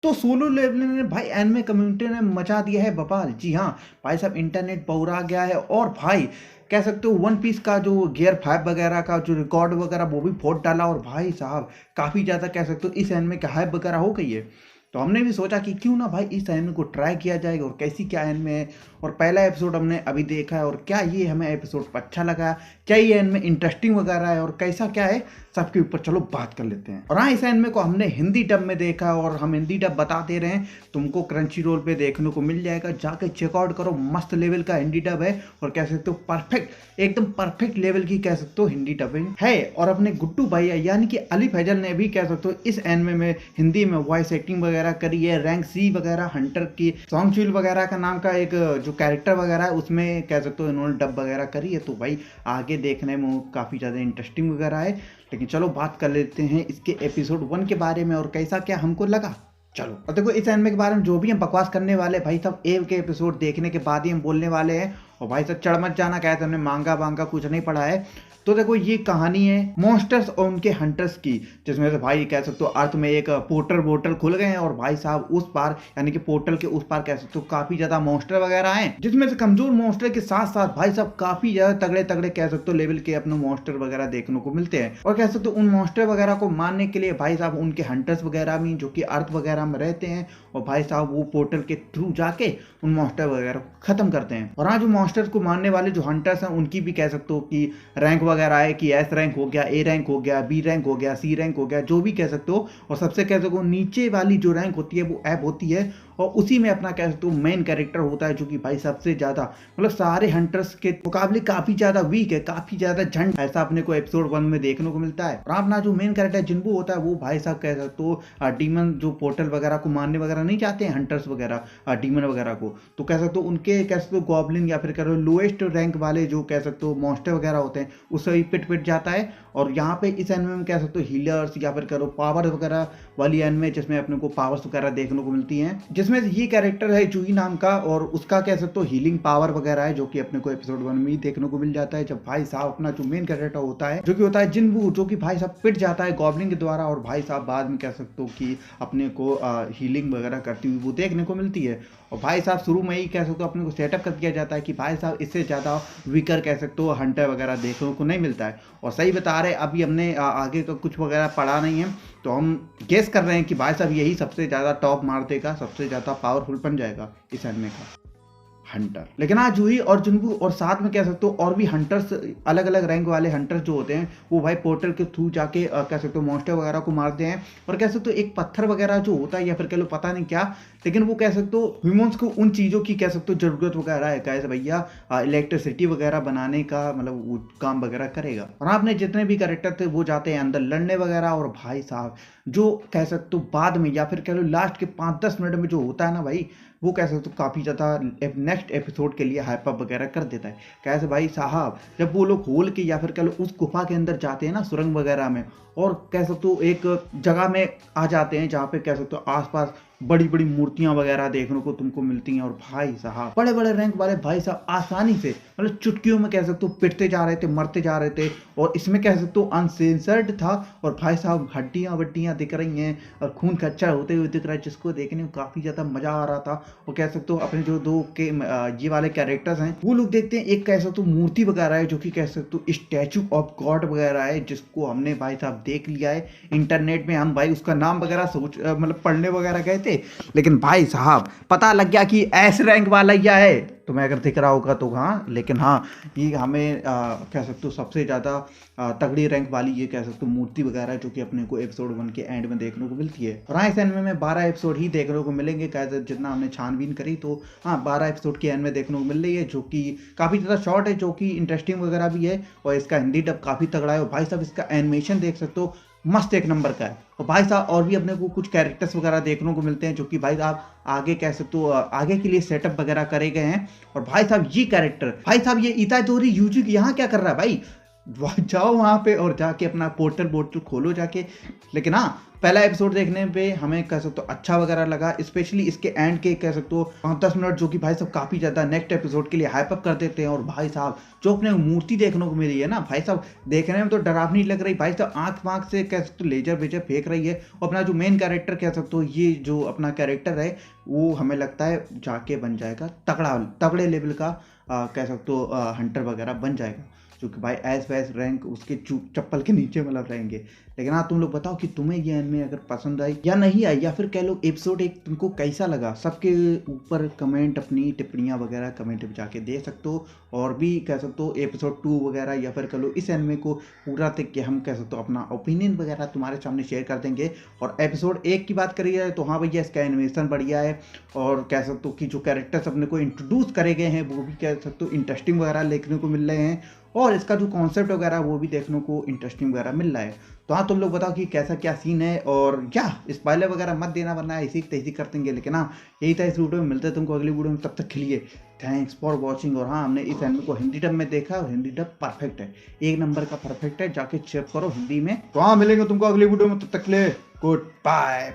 तो solo levelling ने भाई एनिमे कम्युनिटी ने मचा दिया है बवाल। जी हाँ भाई साहब, इंटरनेट बहुरा गया है और भाई कह सकते हो वन पीस का जो गियर 5 वगैरह का जो रिकॉर्ड वगैरह वो भी फोड़ डाला। और भाई साहब काफ़ी ज़्यादा कह सकते हो इस एनिमे का हाइप वगैरह हो गई है। तो हमने भी सोचा कि क्यों ना भाई इस एनिमे को ट्राई किया जाएगा और कैसी क्या एनिमे है। और पहला एपिसोड हमने अभी देखा है और क्या ये हमें एपिसोड अच्छा लगा, क्या ये एनिमे इंटरेस्टिंग वगैरह है और कैसा क्या है, सबके ऊपर चलो बात कर लेते हैं। और हाँ, इस एनिमे को हमने हिंदी डब में देखा और हम हिंदी डब बता दे रहे हैं, तुमको क्रंची रोल पे देखने को मिल जाएगा, जाके चेकआउट करो। मस्त लेवल का हिंदी डब है और कह सकते हो परफेक्ट, एकदम परफेक्ट लेवल की कह सकते हो हिंदी डबिंग है। और अपने गुड्डू भैया यानी कि अली फैजल ने भी कह सकते हो इस एनिमे में हिंदी में वॉइस एक्टिंग वगैरह करी है। रैंक सी वगैरह हंटर की सॉन्ग चुल वगैरह का नाम का एक जो कैरेक्टर वगैरह है उसमें कह सकते हो इन्होंने डब वगैरह करी है। तो भाई आगे देखने में काफ़ी ज़्यादा इंटरेस्टिंग वगैरह है। लेकिन चलो बात कर लेते हैं इसके एपिसोड 1 के बारे में और कैसा क्या हमको लगा। चलो और देखो, इस एनिमे के बारे में जो भी हम बकवास करने वाले भाई सब एक के एपिसोड देखने के बाद ही हम बोलने वाले हैं। और भाई सब चढ़ मत जाना, कहते हमने मांगा वांगा कुछ नहीं पढ़ा है। तो देखो, ये कहानी है मॉन्स्टर्स और उनके हंटर्स की, जिसमें से भाई कह सकते हो अर्थ में एक पोर्टल खुल गए हैं और भाई साहब उस पार यानी कि पोर्टल के उस पार कह सकते हो काफी ज्यादा मॉन्स्टर वगैरह हैं, जिसमें से कमजोर मॉन्स्टर के साथ साथ भाई साहब काफी ज्यादा तगड़े तगड़े कह सकते हो लेवल के अपने मॉन्स्टर वगैरह देखने को मिलते हैं। और कह सकते हो उन मॉन्स्टर वगैरह को मारने के लिए भाई साहब उनके हंटर्स वगैरह भी जो कि अर्थ वगैरह में रहते हैं और भाई साहब वो पोर्टल के थ्रू जाके उन मॉन्स्टर वगैरह को खत्म करते हैं। और हाँ, जो मॉन्स्टर्स को मारने वाले जो हंटर्स हैं उनकी भी कह सकते हो कि रैंक वगैरह है कि एस रैंक हो गया, ए रैंक हो गया, बी रैंक हो गया, सी रैंक हो गया, जो भी कह सकते हो। और सबसे कह सको नीचे वाली जो रैंक होती है वो ऐप होती है और उसी में अपना कह सकते हो मेन कैरेक्टर होता है जो कि भाई सबसे ज्यादा मतलब सारे हंटर्स के मुकाबले काफी ज्यादा वीक है, काफी ज्यादा झंड, ऐसा अपने को एपिसोड 1 में देखने को मिलता है। और अपना जो मेन कैरेक्टर जिन्बू होता है वो भाई साहब कह सकते हो डीमन जो पोर्टल वगैरह को मारने वगैरह नहीं चाहते हैं हंटर्स वगैरह डीमन वगैरह को, तो कह सकते हो उनके कह सकते हो गॉब्लिन या फिर कह लो लोएस्ट रैंक वाले जो कह सकते हो मॉन्स्टर वगैरह होते हैं उससे ही पिट पिट जाता है। और यहाँ पे इस एनिमे में कह सकते हो हीलर्स या फिर करो पावर वगैरह वाली एनिमे जिसमें अपने को पावर्स वगैरह देखने को मिलती हैं, जिसमें ये कैरेक्टर है जूही नाम का और उसका कह सकते हो हीलिंग पावर वगैरह है जो कि अपने को एपिसोड 1 में ही देखने को मिल जाता है। जब भाई साहब अपना जो मेन कैरेक्टर होता है जो कि होता है जिन्बू, जो कि भाई साहब पिट जाता है गॉब्लिन के द्वारा और भाई साहब बाद में कह सकते हो कि अपने को हीलिंग वगैरह करती हुई वो देखने को मिलती है। और भाई साहब शुरू में ही कह सकते हो अपने को सेटअप कर दिया जाता है कि भाई साहब इससे ज़्यादा वीकर कह सकते हो हंटर वगैरह देखने को नहीं मिलता है। और सही बता रहे, अभी हमने आगे का कुछ वगैरह पढ़ा नहीं है तो हम गेस कर रहे हैं कि भाई साहब यही सबसे ज़्यादा टॉप मार देगा, सबसे ज़्यादा पावरफुल बन जाएगा इस एनिमे का हंटर। लेकिन हाँ, जूही और जुनबू और साथ में कह सकते हो और भी हंटर्स, अलग अलग रैंक वाले हंटर्स जो होते हैं वो भाई पोर्टल के थ्रू जाके कह सकते हो मॉन्स्टर वगैरह को मारते हैं। और कह सकते हो एक पत्थर वगैरह जो होता है या फिर कह लो पता नहीं क्या, लेकिन वो कह सकते हो ह्यूमंस को उन चीज़ों की कह सकते हो जरूरत वगैरह है, कैसे भैया इलेक्ट्रिसिटी वगैरह बनाने का मतलब वो काम वगैरह करेगा। और आपने जितने भी कैरेक्टर थे वो जाते हैं अंदर लड़ने वगैरह। और भाई साहब जो कह सकते हो बाद में या फिर कह लो लास्ट के 5-10 मिनट में जो होता है ना भाई, वो कह सकते हो काफ़ी ज़्यादा नेक्स्ट एपिसोड के लिए हाइप अप वगैरह कर देता है। कैसे भाई साहब जब वो लोग होल के या फिर कह लो उस गुफा के अंदर जाते हैं ना सुरंग वगैरह में, और कह सकते हो एक जगह में आ जाते हैं जहाँ पे कह सकते हो आसपास बड़ी बड़ी मूर्तियां वगैरह देखने को तुमको मिलती हैं। और भाई साहब बड़े बड़े रैंक वाले भाई साहब आसानी से मतलब चुटकियों में कह सकते हो पिटते जा रहे थे, मरते जा रहे थे। और इसमें कह सकते हो अनसेंसर्ड था और भाई साहब हड्डियां वड्डियां दिख रही हैं और खून खच्चर होते हुए दिख रहा है, जिसको देखने में काफ़ी ज़्यादा मज़ा आ रहा था। और कह सकते हो अपने जो दो के ये वाले कैरेक्टर्स हैं वो लोग देखते हैं, एक कह सकते हो मूर्ति वगैरह है जो कि कह सकते हो स्टैचू ऑफ गॉड वगैरह है, जिसको हमने भाई साहब देख लिया है इंटरनेट में। हम भाई उसका नाम वगैरह सोच मतलब पढ़ने वगैरह गए थे, लेकिन भाई साहब पता लग गया कि एस रैंक वाला ही है, तुम्हें अगर दिख रहा होगा तो हाँ। लेकिन हाँ, ये हमें कह सकते हो सबसे ज़्यादा तगड़ी रैंक वाली ये कह सकते हो मूर्ति वगैरह जो कि अपने को एपिसोड 1 के एंड में देखने को मिलती है। और हाँ, इस एनिमे में 12 एपिसोड ही देखने को मिलेंगे, कैसे जितना हमने छानबीन करी तो हाँ 12 एपिसोड के एंड में देखने को मिल रही है, जो कि काफ़ी ज़्यादा शॉर्ट है, जो कि इंटरेस्टिंग वगैरह भी है। और इसका हिंदी डब काफ़ी तगड़ा है और भाई साहब इसका एनिमेशन देख सकते हो मस्त एक नंबर का है। और भाई साहब और भी अपने को कुछ कैरेक्टर्स वगैरह देखने को मिलते हैं जो कि भाई साहब आगे कह सकते हो आगे के लिए सेटअप वगैरह करे गए हैं। और भाई साहब ये कैरेक्टर, भाई साहब ये इतादोरी यूजी यहाँ क्या कर रहा है भाई, जाओ वहाँ पे और जाके अपना पोर्टल वोर्टल खोलो जाके। लेकिन हाँ, पहला एपिसोड देखने पे हमें कह सकते हो अच्छा वगैरह लगा, स्पेशली इसके एंड के कह सकते हो 5-10 मिनट जो कि भाई साहब काफ़ी ज़्यादा नेक्स्ट एपिसोड के लिए हाइप अप कर देते हैं। और भाई साहब जो अपने मूर्ति देखने को मिली है ना भाई साहब, देखने में तो डरावनी लग रही भाई साहब, आँख वाँख से कह सकते हो लेजर वेजर फेंक रही है। और अपना जो मेन कैरेक्टर कह सकते हो, ये जो अपना कैरेक्टर है वो हमें लगता है जाके बन जाएगा तगड़ा तगड़े लेवल का कह सकते हो हंटर वगैरह बन जाएगा, जो कि भाई एस वैस रैंक उसके चप्पल के नीचे मतलब रहेंगे। लेकिन हाँ, तुम लोग बताओ कि तुम्हें ये एनिमे अगर पसंद आई या नहीं आई, या फिर कह लो एपिसोड 1 तुमको कैसा लगा, सबके ऊपर कमेंट अपनी टिप्पणियाँ वगैरह कमेंट में जाके दे सकते हो। और भी कह सकते हो एपिसोड 2 वगैरह, या फिर कह लो इस एनिमे को पूरा देख के हम कह सकते हो अपना ओपिनियन वगैरह तुम्हारे सामने शेयर कर देंगे। और एपिसोड 1 की बात करी जाए तो हाँ भैया, इसका एनिमेशन बढ़िया है, और कह सकते हो कि जो कैरेक्टर्स अपने को इंट्रोड्यूस करे गए हैं वो भी कह सकते हो इंटरेस्टिंग वगैरह देखने को मिल रहे हैं, और इसका जो कॉन्सेप्ट वगैरह वो भी देखने को इंटरेस्टिंग वगैरह मिल रहा है। तो हाँ, तुम लोग बताओ कि कैसा क्या सीन है, और क्या स्पॉइलर वगैरह मत देना वरना ऐसी तैसी कर देंगे। लेकिन हाँ, यही था इस वीडियो में, मिलते हैं तुमको अगली वीडियो में, तब तक के लिए थैंक्स फॉर वॉचिंग। और हाँ, हमने इस एनिमे को हिंदी डब में देखा और हिंदी डब परफेक्ट है, 1 नंबर का परफेक्ट है, जाके चेक करो हिंदी में। तो हाँ, मिलेंगे तुमको अगली वीडियो में, तब तक के लिए गुड बाय।